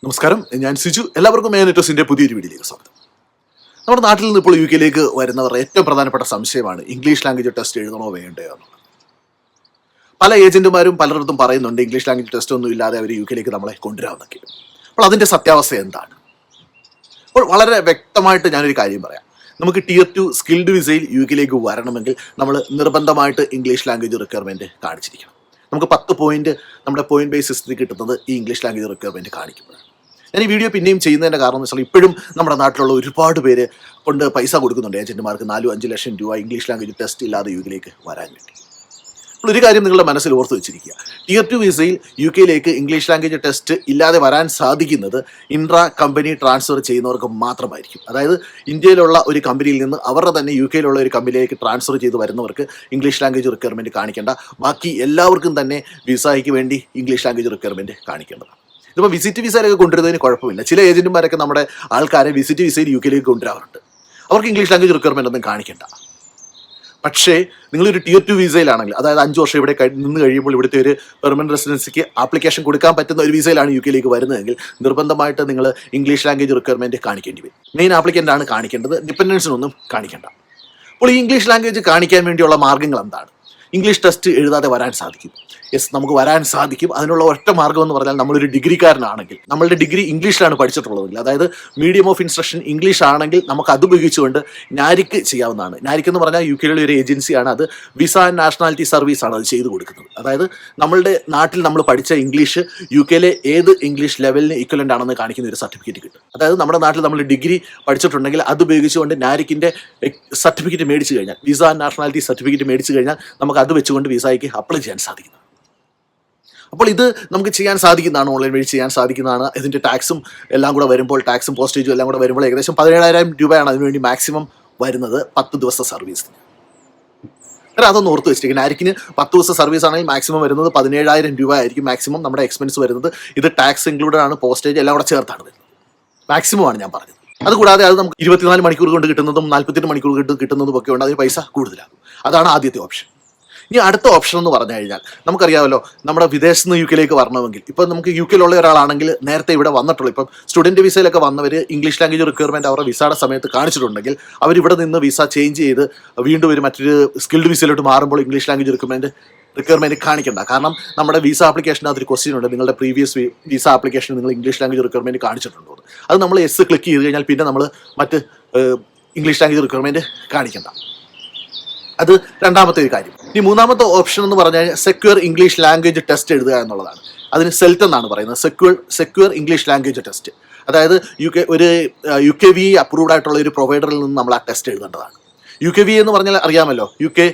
നമസ്കാരം, ഞാൻ സിജു. എല്ലാവർക്കും Ecctisന്റെ പുതിയൊരു വീഡിയോയിലേക്ക് സ്വാഗതം. നമ്മുടെ നാട്ടിൽ നിന്ന് ഇപ്പോൾ യുകെയിലേക്ക് വരുന്നവരുടെ ഏറ്റവും പ്രധാനപ്പെട്ട സംശയമാണ് ഇംഗ്ലീഷ് ലാംഗ്വേജ് ടെസ്റ്റ് എഴുതണോ വേണ്ടയോ എന്നുള്ളത്. പല ഏജന്റുമാരും പലയിടത്തും പറയുന്നുണ്ട് ഇംഗ്ലീഷ് ലാംഗ്വേജ് ടെസ്റ്റ് ഒന്നും ഇല്ലാതെ അവർ യുകെയിലേക്ക് നമ്മളെ കൊണ്ടുവരാമെന്നൊക്കെ. അപ്പോൾ അതിൻ്റെ സത്യാവസ്ഥ എന്താണ്? അപ്പോൾ വളരെ വ്യക്തമായിട്ട് ഞാനൊരു കാര്യം പറയാം. നമുക്ക് Tier 2 സ്കിൽഡ് വിസയിൽ യുകെയിലേക്ക് വരണമെങ്കിൽ നമ്മൾ നിർബന്ധമായിട്ട് ഇംഗ്ലീഷ് ലാംഗ്വേജ് റിക്വയർമെൻറ്റ് കാണിച്ചിരിക്കണം. നമുക്ക് 10 പോയിന്റ് നമ്മുടെ പോയിന്റ് ബേസ് സിസ്റ്റത്തിൽ കിട്ടുന്നത് ഈ ഇംഗ്ലീഷ് ലാംഗ്വേജ് റിക്വയർമെൻറ്റ് കാണിക്കുമ്പോഴാണ്. ഞാൻ ഈ വീഡിയോ പിന്നെയും ചെയ്യുന്നതിൻ്റെ കാരണം എന്ന് വെച്ചാൽ ഇപ്പോഴും നമ്മുടെ നാട്ടിലുള്ള ഒരുപാട് പേര് കൊണ്ട് പൈസ കൊടുക്കുന്നുണ്ട് ഏജന്റുമാർക്ക് 4-5 ലക്ഷം രൂപ ഇംഗ്ലീഷ് ലാംഗ്വേജ് ടെസ്റ്റ് ഇല്ലാതെ യുകെയിലേക്ക് വരാൻ വേണ്ടി. അപ്പോൾ ഒരു കാര്യം നിങ്ങളുടെ മനസ്സിൽ ഓർത്ത് വെച്ചിരിക്കുക, Tier 2 വിസയിൽ യുകെയിലേക്ക് ഇംഗ്ലീഷ് ലാംഗ്വേജ് ടെസ്റ്റ് ഇല്ലാതെ വരാൻ സാധിക്കുന്നത് ഇൻട്രാ കമ്പനി ട്രാൻസ്ഫർ ചെയ്യുന്നവർക്ക് മാത്രമായിരിക്കും. അതായത് ഇന്ത്യയിലുള്ള ഒരു കമ്പനിയിൽ നിന്ന് അവരുടെ തന്നെ യുകെയിലുള്ള ഒരു കമ്പനിയിലേക്ക് ട്രാൻസ്ഫർ ചെയ്ത് വരുന്നവർക്ക് ഇംഗ്ലീഷ് ലാംഗ്വേജ് റിക്വയർമെൻറ്റ് കാണിക്കേണ്ട. ബാക്കി എല്ലാവർക്കും തന്നെ വിസയ്ക്ക് വേണ്ടി ഇംഗ്ലീഷ് ലാംഗ്വേജ് റിക്വയർമെൻറ്റ് കാണിക്കേണ്ടതാണ്. ഇതിപ്പോൾ വിസിറ്റ് വിസയിലൊക്കെ കൊണ്ടുവരുന്നതിന് കുഴപ്പമില്ല. ചില ഏജന്റുമാരൊക്കെ നമ്മുടെ ആൾക്കാരെ വിസിറ്റ് വിസയിൽ യുകെയിലേക്ക് കൊണ്ടുവരാറുണ്ട്. അവർക്ക് ഇംഗ്ലീഷ് ലാംഗ്വേജ് റിക്വയർമെൻ്റ് ഒന്നും കാണിക്കേണ്ട. പക്ഷേ നിങ്ങളൊരു Tier 2 വിസയിലാണെങ്കിൽ, അതായത് 5 വർഷം ഇവിടെ നിന്ന് കഴിയുമ്പോൾ ഇവിടുത്തെ ഒരു പെർമനന്റ് റെസിഡൻസിക്ക് ആപ്ലിക്കേഷൻ കൊടുക്കാൻ പറ്റുന്ന ഒരു വിസയിലാണ് യുകെയിലേക്ക് വരുന്നതെങ്കിൽ നിർബന്ധമായിട്ട് നിങ്ങൾ ഇംഗ്ലീഷ് ലാംഗ്വേജ് റിക്വയർമെൻറ്റ് കാണിക്കേണ്ടി വരും. മെയിൻ ആപ്ലിക്കൻ്റ് ആണ് കാണിക്കേണ്ടത്, ഡിപ്പെൻഡൻസിനൊന്നും കാണിക്കേണ്ട. അപ്പോൾ ഈ ഇംഗ്ലീഷ് ലാംഗ്വേജ് കാണിക്കാൻ വേണ്ടിയുള്ള മാർഗ്ഗങ്ങൾ എന്താണ്? ഇംഗ്ലീഷ് ടെസ്റ്റ് എഴുതാതെ വരാൻ സാധിക്കും. നമുക്ക് വരാൻ സാധിക്കും. അതിനുള്ള ഒറ്റ മാർഗ്ഗം എന്ന് പറഞ്ഞാൽ നമ്മളൊരു ഡിഗ്രിക്കാരനാണെങ്കിൽ, നമ്മളുടെ ഡിഗ്രി ഇംഗ്ലീഷിലാണ് പഠിച്ചിട്ടുള്ളതെങ്കിൽ, അതായത് മീഡിയം ഓഫ് ഇൻസ്ട്രക്ഷൻ ഇംഗ്ലീഷ് ആണെങ്കിൽ നമുക്ക് അത് ഉപയോഗിച്ചുകൊണ്ട് നാരിക് ചെയ്യാവുന്നതാണ്. നാരിക് എന്ന് പറഞ്ഞാൽ യുകെയിലുള്ള ഒരു ഏജൻസിയാണ്. അത് വിസ ആൻഡ് നാഷണാലിറ്റി സർവീസ് ആണ് അത് ചെയ്തു കൊടുക്കുന്നത്. അതായത് നമ്മളുടെ നാട്ടിൽ നമ്മൾ പഠിച്ച ഇംഗ്ലീഷ് യുകെയിലെ ഏത് ഇംഗ്ലീഷ് ലെവലിന് ഇക്വലൻ്റ് ആണെന്ന് കാണിക്കുന്ന ഒരു സർട്ടിഫിക്കറ്റ് കിട്ടും. അതായത് നമ്മുടെ നാട്ടിൽ നമ്മൾ ഡിഗ്രി പഠിച്ചിട്ടുണ്ടെങ്കിൽ അത് ഉപയോഗിച്ചുകൊണ്ട് നാരിക്കിൻ്റെ സർട്ടിഫിക്കറ്റ് മേടിച്ചു കഴിഞ്ഞാൽ, വിസ ആൻഡ് നാഷണാലിറ്റി സർട്ടിഫിക്കറ്റ് മേടിച്ചു കഴിഞ്ഞാൽ നമുക്ക് അത് വെച്ചുകൊണ്ട് വിസയ്ക്ക് അപ്ലൈ ചെയ്യാൻ സാധിക്കും. അപ്പോൾ ഇത് നമുക്ക് ചെയ്യാൻ സാധിക്കുന്നതാണ്, ഓൺലൈൻ വഴി ചെയ്യാൻ സാധിക്കുന്നതാണ്. ഇതിൻ്റെ ടാക്സും എല്ലാം കൂടെ വരുമ്പോൾ, ടാക്സും പോസ്റ്റേജും എല്ലാം കൂടെ വരുമ്പോൾ ഏകദേശം 17,000 രൂപയാണ് അതിനുവേണ്ടി മാക്സിമം വരുന്നത് 10 ദിവസത്തെ സർവീസിന്. അതൊന്ന് ഓർത്ത് വെച്ചിരിക്കുന്നത്. നാരിക്കിന് 10 ദിവസം സർവീസ് ആണെങ്കിൽ മാക്സിമം വരുന്നത് 17,000 രൂപ ആയിരിക്കും മാക്സിമം നമ്മുടെ എക്സ്പെൻസ് വരുന്നത്. ഇത് ടാക്സ് ഇൻക്ലൂഡഡ് ആണ്, പോസ്റ്റേജ് എല്ലാം കൂടെ ചേർത്താണ് വരുന്നത്. മാക്സിമം ആണ് ഞാൻ പറഞ്ഞത്. അതുകൂടാതെ അത് നമുക്ക് 24 മണിക്കൂർ കൊണ്ട് കിട്ടുന്നതും 48 മണിക്കൂർ കൊണ്ട് കിട്ടുന്നതും ഒക്കെ ഉണ്ട്. അതിന് പൈസ കൂടുതലാകും. അതാണ് ആദ്യത്തെ ഓപ്ഷൻ. ഇനി അടുത്ത ഓപ്ഷൻ എന്ന് പറഞ്ഞു കഴിഞ്ഞാൽ, നമുക്കറിയാമല്ലോ നമ്മുടെ വിദേശത്ത് നിന്ന് യുകെയിലേക്ക് വരണമെങ്കിൽ, ഇപ്പം നമുക്ക് യുകെയിലുള്ള ഒരാളാണെങ്കിൽ നേരത്തെ ഇവിടെ വന്നിട്ടുള്ളൂ, ഇപ്പം സ്റ്റുഡൻറ്റ് വിസയിലൊക്കെ വന്നവർ ഇംഗ്ലീഷ് ലാംഗ്വേജ് റിക്വയർമെൻറ്റ് അവരുടെ വിസയുടെ സമയത്ത് കാണിച്ചിട്ടുണ്ടെങ്കിൽ അവരിവിടെ നിന്ന് വിസ ചേഞ്ച് ചെയ്ത് വീണ്ടും ഒരു മറ്റൊരു സ്കിൽഡ് വിസയിലോട്ട് മാറുമ്പോൾ ഇംഗ്ലീഷ് ലാംഗ്വേജ് റിക്വയർമെൻറ്റ് കാണിക്കേണ്ട. കാരണം നമ്മുടെ വിസ ആപ്ലിക്കേഷന് അതൊരു ക്വസ്റ്റ്യൻ ഉണ്ട്, നിങ്ങളുടെ പ്രീവിയസ് വിസ ആപ്ലിക്കേഷൻ നിങ്ങൾ ഇംഗ്ലീഷ് ലാംഗ്വേജ് റിക്വയർമെൻറ്റ് കാണിച്ചിട്ടുണ്ടോ? അത് നമ്മൾ യെസ് ക്ലിക്ക് ചെയ്ത് കഴിഞ്ഞാൽ പിന്നെ നമ്മൾ മറ്റ് ഇംഗ്ലീഷ് ലാംഗ്വേജ് റിക്വയർമെൻറ്റ് കാണിക്കേണ്ട. അത് രണ്ടാമത്തെ ഒരു കാര്യം. ഇനി മൂന്നാമത്തെ ഓപ്ഷൻ എന്ന് പറഞ്ഞാൽ സെക്യൂർ ഇംഗ്ലീഷ് ലാംഗ്വേജ് ടെസ്റ്റ് എഴുതുക എന്നുള്ളതാണ്. അതിന് സെൽറ്റ് എന്നാണ് പറയുന്നത്, സെക്യൂർ ഇംഗ്ലീഷ് ലാംഗ്വേജ് ടെസ്റ്റ്. അതായത് ഒരു UKVI അപ്രൂവ്ഡ് ആയിട്ടുള്ള ഒരു പ്രൊവൈഡറിൽ നിന്ന് നമ്മൾ ആ ടെസ്റ്റ് എഴുതേണ്ടതാണ്. UKVI എന്ന് പറഞ്ഞാൽ അറിയാമല്ലോ, UK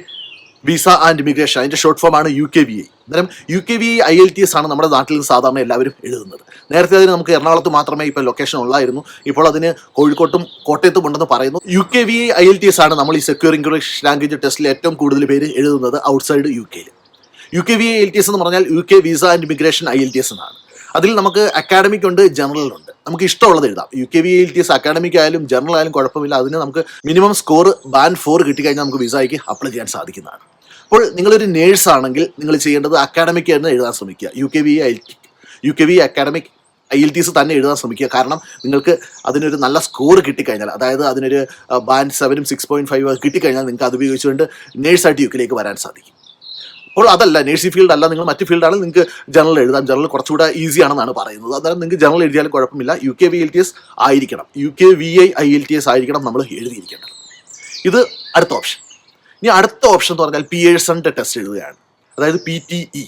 വിസ ആൻഡ് ഇമിഗ്രേഷൻ, അതിൻ്റെ ഷോർട്ട് ഫോം ആണ് UKVI. അന്നേരം UKVI IELTS ആണ് നമ്മുടെ നാട്ടിൽ നിന്ന് സാധാരണ എല്ലാവരും എഴുതുന്നത്. നേരത്തെ അതിന് നമുക്ക് എറണാകുളത്ത് മാത്രമേ ഇപ്പോൾ ലൊക്കേഷൻ ഉള്ളായിരുന്നു. ഇപ്പോൾ അതിന് കോഴിക്കോട്ടും കോട്ടയത്തും ഉണ്ടെന്ന് പറയുന്നു. UKVI IELTS ആണ് നമ്മൾ ഈ സെക്യൂർ ഇംഗ്ലീഷ് ലാംഗ്വേജ് ടെസ്റ്റിൽ ഏറ്റവും കൂടുതൽ പേര് എഴുതുന്നത് ഔട്ട്സൈഡ് യുകെയിൽ. UKVI IELTS എന്ന് പറഞ്ഞാൽ UK visa and immigration IELTS എന്നാണ്. അതിൽ നമുക്ക് അക്കാഡമിക് ഉണ്ട്, ജനറൽ ഉണ്ട്. നമുക്ക് ഇഷ്ടമുള്ളത് എഴുതാം. UKVI IELTS അക്കാഡമിക് ആയാലും ജനറൽ ആയാലും കുഴപ്പമില്ല. അതിന് നമുക്ക് മിനിമം സ്കോർ ബാൻഡ് 4 കിട്ടിക്കഴിഞ്ഞാൽ നമുക്ക് വിസയ്ക്ക് അപ്ലൈ ചെയ്യാൻ സാധിക്കുന്നതാണ്. അപ്പോൾ നിങ്ങളൊരു നേഴ്സ് ആണെങ്കിൽ നിങ്ങൾ ചെയ്യേണ്ടത് അക്കാഡമിക് ആയിരുന്നു എഴുതാൻ ശ്രമിക്കുക. UKVI അക്കാഡമിക് IELTS തന്നെ എഴുതാൻ ശ്രമിക്കുക. കാരണം നിങ്ങൾക്ക് അതിനൊരു നല്ല സ്കോർ കിട്ടിക്കഴിഞ്ഞാൽ, അതായത് അതിനൊരു ബാൻഡ് 7 6.5 കിട്ടിക്കഴിഞ്ഞാൽ നിങ്ങൾക്ക് അത് ഉപയോഗിച്ചുകൊണ്ട് നേഴ്സായിട്ട് യുകെയിലേക്ക് വരാൻ സാധിക്കും. അപ്പോൾ അതല്ല, നേഴ്സിംഗ് ഫീൽഡ് അല്ല, നിങ്ങൾ മറ്റ് ഫീൽഡാണെങ്കിൽ നിങ്ങൾക്ക് ജനറൽ എഴുതാം. ജനറൽ കുറച്ചുകൂടെ ഈസി ആണെന്നാണ് പറയുന്നത്. അതായത് നിങ്ങൾക്ക് ജനറൽ എഴുതിയാലും കുഴപ്പമില്ല. UKVI IELTS ആയിരിക്കണം, UKVI IELTS ആയിരിക്കണം നമ്മൾ എഴുതിയിരിക്കേണ്ടത്. ഇത് അടുത്ത ഓപ്ഷൻ. ഇനി അടുത്ത ഓപ്ഷൻ എന്ന് പറഞ്ഞാൽ പിയേഴ്സന്റെ ടെസ്റ്റ് എഴുതുകയാണ്, അതായത് PTE.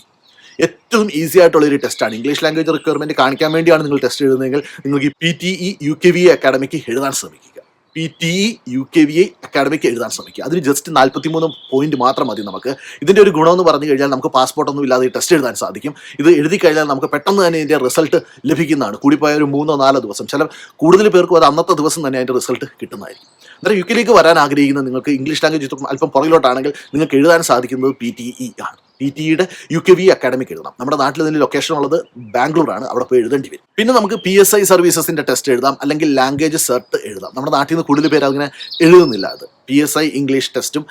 ഏറ്റവും ഈസി ആയിട്ടുള്ള ഒരു ടെസ്റ്റാണ്. ഇംഗ്ലീഷ് ലാംഗ്വേജ് റിക്വയർമെൻറ്റ് കാണിക്കാൻ വേണ്ടിയാണ് നിങ്ങൾ ടെസ്റ്റ് എഴുതുന്നതെങ്കിൽ നിങ്ങൾക്ക് PTE UKVI അക്കാഡമിക്ക് എഴുതാൻ ശ്രമിക്കുക. PTE UKVI അക്കാഡമിക്ക് എഴുതാൻ ശ്രമിക്കുക. അതിന് ജസ്റ്റ് 43 പോയിന്റ് മാത്രം മതി നമുക്ക്. ഇതിൻ്റെ ഒരു ഗുണമെന്ന് പറഞ്ഞു കഴിഞ്ഞാൽ നമുക്ക് പാസ്പോർട്ടൊന്നും ഇല്ലാതെ ഈ ടെസ്റ്റ് എഴുതാൻ സാധിക്കും. ഇത് എഴുതി കഴിഞ്ഞാൽ നമുക്ക് പെട്ടെന്ന് തന്നെ ഇതിൻ്റെ റിസൾട്ട് ലഭിക്കുന്നതാണ്. കൂടിപ്പോയ ഒരു 3-4 ദിവസം, ചില കൂടുതൽ പേർക്കും അത് അന്നത്തെ ദിവസം തന്നെ അതിൻ്റെ റിസൾട്ട് കിട്ടുന്നതായിരിക്കും. അന്നേരം യുകെയിലേക്ക് വരാൻ ആഗ്രഹിക്കുന്ന നിങ്ങൾക്ക് ഇംഗ്ലീഷ് ലാംഗ്വേജ് അല്പം പുറകിലോട്ടാണെങ്കിൽ നിങ്ങൾക്ക് എഴുതാൻ സാധിക്കുന്നത് PTE ആണ്. PTEയുടെ UKVI അക്കാഡമിക്ക് എഴുതാം. നമ്മുടെ നാട്ടിൽ ഇതിൻ്റെ ലൊക്കേഷൻ ഉള്ളത് ബാംഗ്ലൂരാണ്, അവിടെ പോയി എഴുതേണ്ടി വരും. പിന്നെ നമുക്ക് PSI സർവീസസിൻ്റെ ടെസ്റ്റ് എഴുതാം, അല്ലെങ്കിൽ ലാംഗ്വേജ് സെർട്ട് എഴുതാം. നമ്മുടെ നാട്ടിൽ നിന്ന് കൂടുതൽ പേര് അങ്ങനെ എഴുതുന്നില്ല. അത് PSI ഇംഗ്ലീഷ് ടെസ്റ്റും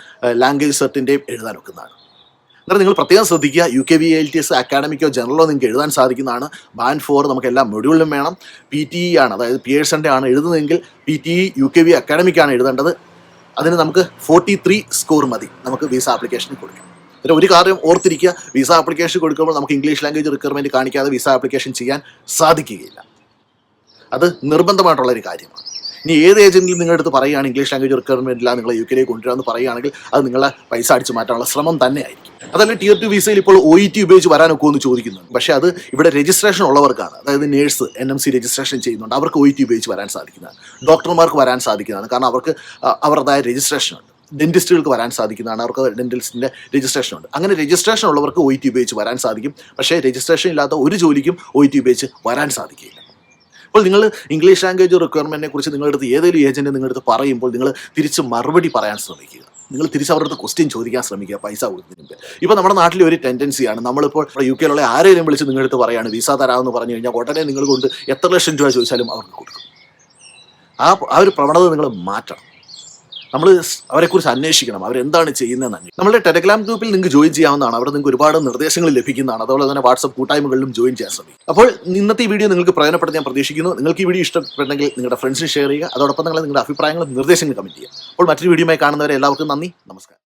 ലാംഗ്വേജ് സെർട്ടിൻ്റെയും എഴുതാൻ വെക്കുന്നതാണ്. അന്നേരം നിങ്ങൾ പ്രത്യേകം ശ്രദ്ധിക്കുക, UKVI IELTS അക്കാഡമിക്കോ ജനറലോ നിങ്ങൾക്ക് എഴുതാൻ സാധിക്കുന്നതാണ്. ബാൻഡ് 4 നമുക്ക് എല്ലാ മൊഡ്യൂളിലും വേണം. PTE ആണ്, അതായത് പിയേഴ്സൻ്റെ ആണ് എഴുതുന്നതെങ്കിൽ PTE UKVI അക്കാഡമിക്കാണ് എഴുതേണ്ടത്. അതിന് നമുക്ക് 43 സ്കോർ മതി നമുക്ക് വിസ ആപ്ലിക്കേഷന് കൊടുക്കാം. ഇതിൽ ഒരു കാര്യം ഓർത്തിരിക്കുക, വിസ ആപ്ലിക്കേഷൻ കൊടുക്കുമ്പോൾ നമുക്ക് ഇംഗ്ലീഷ് ലാംഗ്വേജ് റിക്വയർമെൻറ്റ് കാണിക്കാതെ വിസ ആപ്ലിക്കേഷൻ ചെയ്യാൻ സാധിക്കുകയില്ല. അത് നിർബന്ധമായിട്ടുള്ളൊരു കാര്യമാണ്. ഇനി ഏത് ഏജൻറ്റിലും നിങ്ങളുടെ അടുത്ത് പറയുകയാണ് ഇംഗ്ലീഷ് ലാംഗ്വേജ് റിക്വയർമെൻറ്റ് ഇല്ല, നിങ്ങൾ UK കൊണ്ടുവരാമെന്ന് പറയുകയാണെങ്കിൽ അത് നിങ്ങളെ പൈസ അടിച്ച് മാറ്റാനുള്ള ശ്രമം തന്നെ ആയിരിക്കും. അതല്ല Tier 2 വിസയിൽ ഇപ്പോൾ OET ഉപയോഗിച്ച് വരാനൊക്കെ എന്ന് ചോദിക്കുന്നുണ്ട്. പക്ഷേ അത് ഇവിടെ രജിസ്ട്രേഷൻ ഉള്ളവർക്കാണ്. അതായത് നേഴ്സ് NMC രജിസ്ട്രേഷൻ ചെയ്യുന്നുണ്ട്, അവർക്ക് OET ഉപയോഗിച്ച് വരാൻ സാധിക്കുന്നതാണ്. ഡോക്ടർമാർക്ക് വരാൻ സാധിക്കുന്നതാണ്, കാരണം അവർക്ക് അവരുടേതായ രജിസ്ട്രേഷൻ ഉണ്ട്. ഡെൻറ്റിസ്റ്റുകൾക്ക് വരാൻ സാധിക്കുന്നതാണ്, അവർക്ക് ഡെൻറ്റലിസ്റ്റിൻ്റെ രജിസ്ട്രേഷൻ ഉണ്ട്. അങ്ങനെ രജിസ്ട്രേഷൻ ഉള്ളവർക്ക് OET ഉപയോഗിച്ച് വരാൻ സാധിക്കും. പക്ഷേ രജിസ്ട്രേഷൻ ഇല്ലാത്ത ഒരു ജോലിക്കും OET ഉപയോഗിച്ച് വരാൻ സാധിക്കില്ല. അപ്പോൾ നിങ്ങൾ ഇംഗ്ലീഷ് ലാംഗ്വേജ് റിക്വയർമെൻറ്റിനെ കുറിച്ച് നിങ്ങളുടെ അടുത്ത് ഏതെങ്കിലും ഏജൻറ്റ് നിങ്ങളുടെ അടുത്ത് പറയുമ്പോൾ നിങ്ങൾ തിരിച്ച് മറുപടി പറയാൻ ശ്രമിക്കുക. നിങ്ങൾ തിരിച്ച് അവരുടെ അടുത്ത് ക്വസ്റ്റ്യൻ ചോദിക്കാൻ ശ്രമിക്കുക പൈസ കൊടുക്കുന്നതിന് മുമ്പ്. ഇപ്പോൾ നമ്മുടെ നാട്ടിലെ ഒരു ടെൻഡൻസിയാണ്, നമ്മളിപ്പോൾ UKയിലുള്ള ആരെയും വിളിച്ച് നിങ്ങളുടെ അടുത്ത് പറയുകയാണ് വിസ തരാമെന്ന് പറഞ്ഞു കഴിഞ്ഞാൽ ഉടനെ നിങ്ങൾ കൊണ്ട് എത്ര ലക്ഷം രൂപ ചോദിച്ചാലും അവർക്ക് കൊടുക്കും. ആ ഒരു പ്രവണത നിങ്ങൾ മാറ്റണം. നമ്മൾ അവരെക്കുറിച്ച് അന്വേഷിക്കണം, അവരെന്താണ് ചെയ്യുന്നതെന്ന്. നമ്മുടെ ടെലഗ്രാം ഗ്രൂപ്പിൽ നിങ്ങൾക്ക് ജോയിൻ ചെയ്യാവുന്നതാണ്. അവിടെ നിങ്ങൾക്ക് ഒരുപാട് നിർദ്ദേശങ്ങൾ ലഭിക്കുന്നതാണ്. അതുപോലെ തന്നെ വാട്സപ്പ് കൂട്ടായ്മകളിലും ജോയിൻ ചെയ്യാൻ ശ്രമിക്കും. അപ്പോൾ ഇന്നത്തെ ഈ വീഡിയോ നിങ്ങൾക്ക് പ്രയോജനപ്പെടുത്താൻ ഞാൻ പ്രതീക്ഷിക്കുന്നു. നിങ്ങൾക്ക് ഈ വീഡിയോ ഇഷ്ടപ്പെട്ടെങ്കിൽ നിങ്ങളുടെ ഫ്രണ്ട്സിന് ഷെയർ ചെയ്യുക. അതോടൊപ്പം നിങ്ങളുടെ അഭിപ്രായങ്ങളും നിർദ്ദേശങ്ങളും കമൻറ്റ് ചെയ്യുക. അപ്പോൾ മറ്റൊരു വീഡിയോയുമായി കാണുന്നവരെ എല്ലാവർക്കും നന്ദി, നമസ്കാരം.